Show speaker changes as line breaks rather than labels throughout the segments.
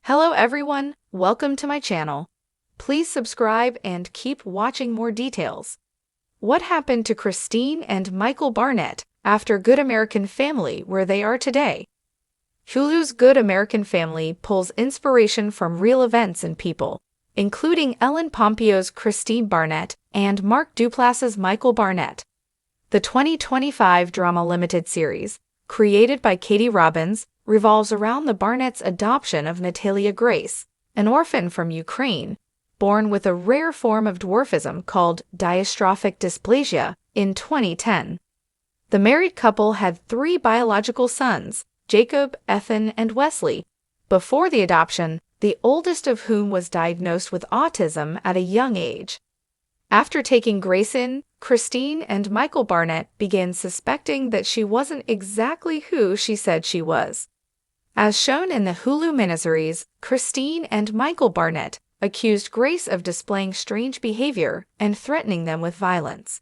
Hello everyone, welcome to my channel. Please subscribe and keep watching more details. What happened to Kristine and Michael Barnett after Good American Family where they are today? Hulu's Good American Family pulls inspiration from real events and people, including Ellen Pompeo's Kristine Barnett and Mark Duplass's Michael Barnett. The 2025 drama limited series, created by Katie Robbins, revolves around the Barnett's adoption of Natalia Grace, an orphan from Ukraine, born with a rare form of dwarfism called dystrophic dysplasia in 2010. The married couple had 3 biological sons, Jacob, Ethan, and Wesley, before the adoption, the oldest of whom was diagnosed with autism at a young age. After taking Grace in, Kristine and Michael Barnett began suspecting that she wasn't exactly who she said she was. As shown in the Hulu miniseries, Kristine and Michael Barnett accused Grace of displaying strange behavior and threatening them with violence.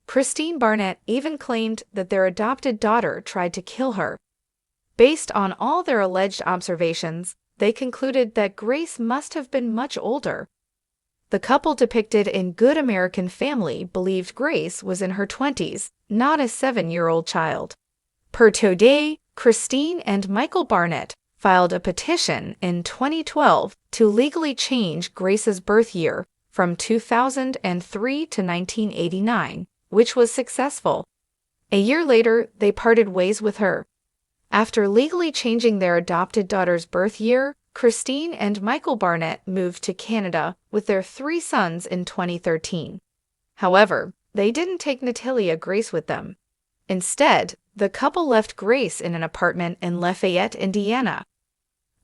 Kristine Barnett even claimed that their adopted daughter tried to kill her. Based on all their alleged observations, they concluded that Grace must have been much older. The couple depicted in Good American Family believed Grace was in her 20s, not a 7-year-old child. Per Today, Kristine and Michael Barnett filed a petition in 2012 to legally change Grace's birth year from 2003 to 1989, which was successful. A year later, they parted ways with her. After legally changing their adopted daughter's birth year, Kristine and Michael Barnett moved to Canada with their 3 sons in 2013. However, they didn't take Natalia Grace with them. Instead, the couple left Grace in an apartment in Lafayette, Indiana.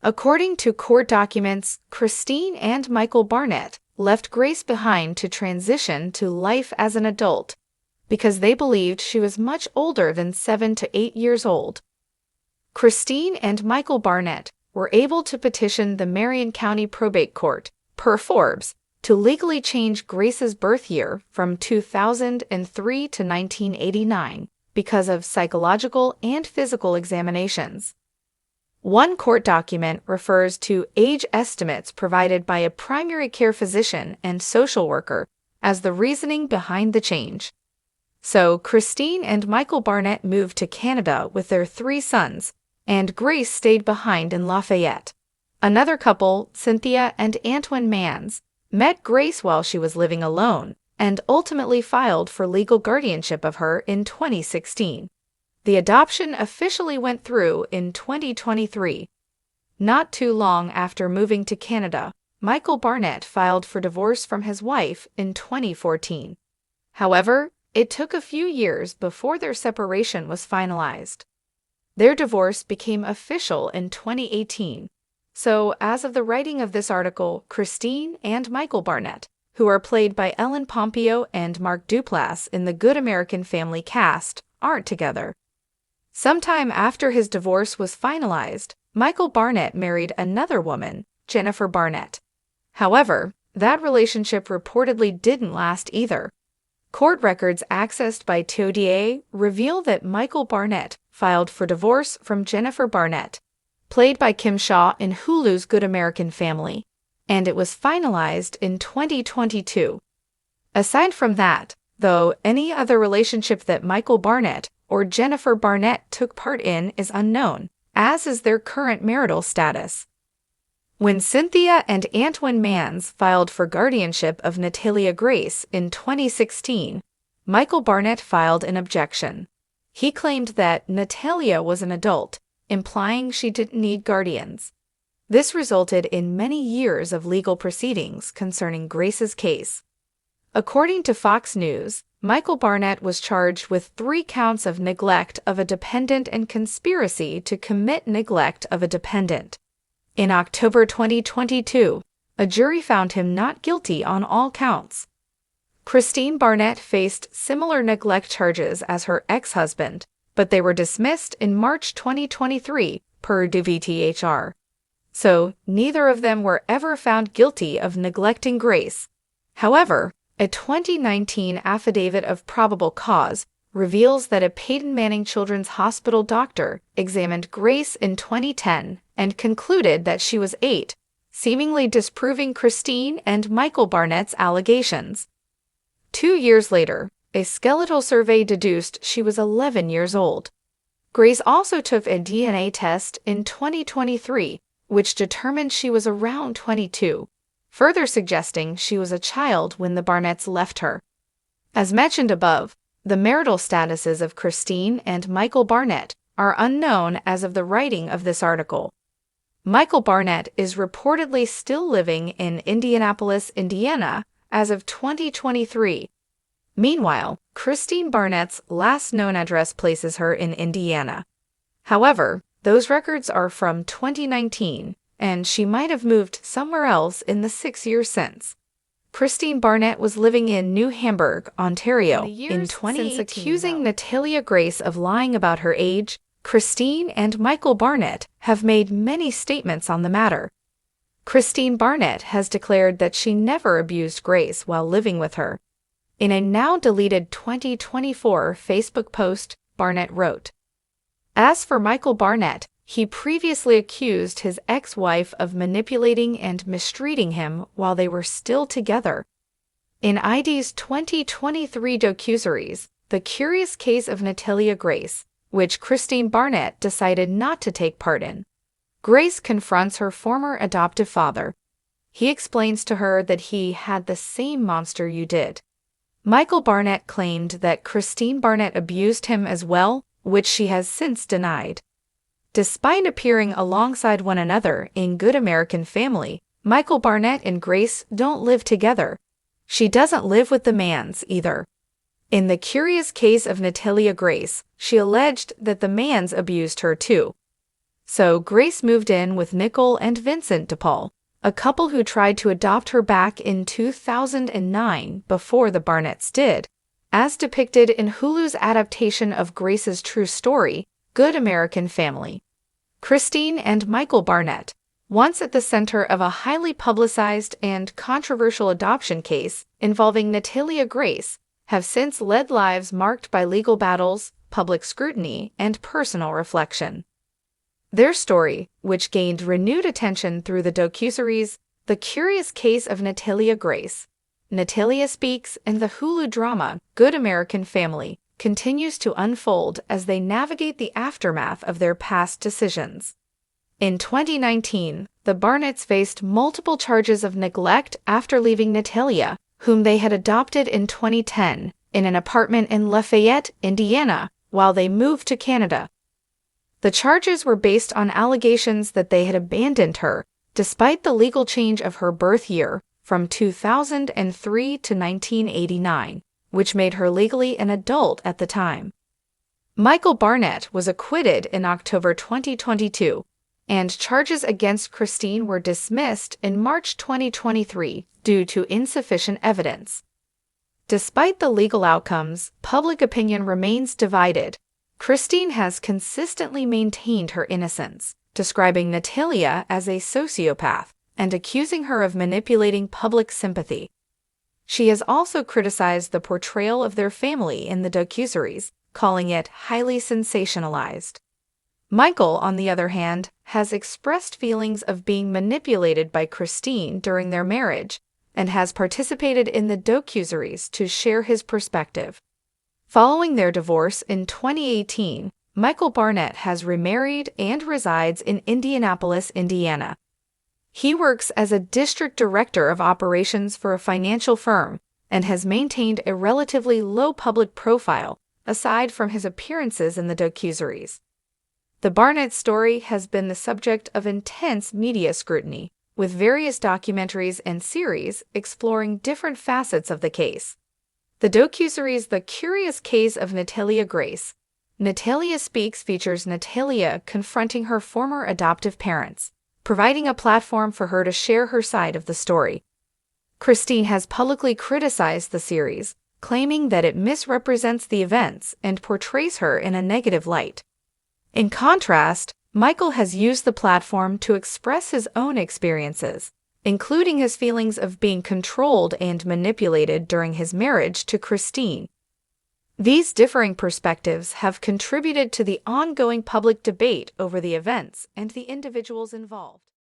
According to court documents, Kristine and Michael Barnett left Grace behind to transition to life as an adult because they believed she was much older than 7 to 8 years old. Kristine and Michael Barnett were able to petition the Marion County Probate Court, per Forbes, to legally change Grace's birth year from 2003 to 1989 because of psychological and physical examinations. One court document refers to age estimates provided by a primary care physician and social worker as the reasoning behind the change. So, Kristine and Michael Barnett moved to Canada with their 3 sons, and Grace stayed behind in Lafayette. Another couple, Cynthia and Antoine Mans, met Grace while she was living alone and ultimately filed for legal guardianship of her in 2016. The adoption officially went through in 2023. Not too long after moving to Canada, Michael Barnett filed for divorce from his wife in 2014. However, it took a few years before their separation was finalized. Their divorce became official in 2018. So, as of the writing of this article, Kristine and Michael Barnett, who are played by Ellen Pompeo and Mark Duplass in the Good American Family cast, aren't together. Sometime after his divorce was finalized, Michael Barnett married another woman, Jennifer Barnett. However, that relationship reportedly didn't last either. Court records accessed by Today reveal that Michael Barnett filed for divorce from Jennifer Barnett, played by Kim Shaw in Hulu's Good American Family, and it was finalized in 2022. Aside from that, though, any other relationship that Michael Barnett or Jennifer Barnett took part in is unknown, as is their current marital status. When Cynthia and Antoine Mans filed for guardianship of Natalia Grace in 2016, Michael Barnett filed an objection. He claimed that Natalia was an adult, implying she didn't need guardians. This resulted in many years of legal proceedings concerning Grace's case. According to Fox News, Michael Barnett was charged with 3 counts of neglect of a dependent and conspiracy to commit neglect of a dependent. In October 2022, a jury found him not guilty on all counts. Kristine Barnett faced similar neglect charges as her ex-husband, but they were dismissed in March 2023 per DVTHR. So, neither of them were ever found guilty of neglecting Grace. However, a 2019 affidavit of probable cause reveals that a Peyton Manning Children's Hospital doctor examined Grace in 2010 and concluded that she was 8, seemingly disproving Kristine and Michael Barnett's allegations. 2 years later, a skeletal survey deduced she was 11 years old. Grace also took a DNA test in 2023, which determined she was around 22, further suggesting she was a child when the Barnetts left her. As mentioned above, the marital statuses of Kristine and Michael Barnett are unknown as of the writing of this article. Michael Barnett is reportedly still living in Indianapolis, Indiana, as of 2023. Meanwhile, Kristine Barnett's last known address places her in Indiana. However, those records are from 2019, and she might have moved somewhere else in the 6 years since. Kristine Barnett was living in New Hamburg, Ontario, in 2018. Since accusing Natalia Grace of lying about her age, Kristine and Michael Barnett have made many statements on the matter. Kristine Barnett has declared that she never abused Grace while living with her. In a now-deleted 2024 Facebook post, Barnett wrote, "As for Michael Barnett, he previously accused his ex-wife of manipulating and mistreating him while they were still together." In ID's 2023 docuseries, The Curious Case of Natalia Grace, which Kristine Barnett decided not to take part in, Grace confronts her former adoptive father. He explains to her that he had the same monster you did. Michael Barnett claimed that Kristine Barnett abused him as well, which she has since denied. Despite appearing alongside one another in Good American Family, Michael Barnett and Grace don't live together. She doesn't live with the Manns either. In The Curious Case of Natalia Grace, she alleged that the Manns abused her too. So Grace moved in with Nicole and Vincent DePaul, a couple who tried to adopt her back in 2009 before the Barnetts did, as depicted in Hulu's adaptation of Grace's true story, Good American Family. Kristine and Michael Barnett, once at the center of a highly publicized and controversial adoption case involving Natalia Grace, have since led lives marked by legal battles, public scrutiny, and personal reflection. Their story, which gained renewed attention through the docuseries The Curious Case of Natalia Grace, Natalia Speaks, and the Hulu drama Good American Family, continues to unfold as they navigate the aftermath of their past decisions. In 2019, the Barnetts faced multiple charges of neglect after leaving Natalia, whom they had adopted in 2010, in an apartment in Lafayette, Indiana, while they moved to Canada. The charges were based on allegations that they had abandoned her, despite the legal change of her birth year from 2003 to 1989, which made her legally an adult at the time. Michael Barnett was acquitted in October 2022, and charges against Kristine were dismissed in March 2023 due to insufficient evidence. Despite the legal outcomes, public opinion remains divided. Kristine has consistently maintained her innocence, describing Natalia as a sociopath and accusing her of manipulating public sympathy. She has also criticized the portrayal of their family in the docuseries, calling it highly sensationalized. Michael, on the other hand, has expressed feelings of being manipulated by Kristine during their marriage and has participated in the docuseries to share his perspective. Following their divorce in 2018, Michael Barnett has remarried and resides in Indianapolis, Indiana. He works as a district director of operations for a financial firm and has maintained a relatively low public profile, aside from his appearances in the docuseries. The Barnett story has been the subject of intense media scrutiny, with various documentaries and series exploring different facets of the case. The docuseries The Curious Case of Natalia Grace, Natalia Speaks features Natalia confronting her former adoptive parents, providing a platform for her to share her side of the story. Kristine has publicly criticized the series, claiming that it misrepresents the events and portrays her in a negative light. In contrast, Michael has used the platform to express his own experiences, including his feelings of being controlled and manipulated during his marriage to Kristine. These differing perspectives have contributed to the ongoing public debate over the events and the individuals involved.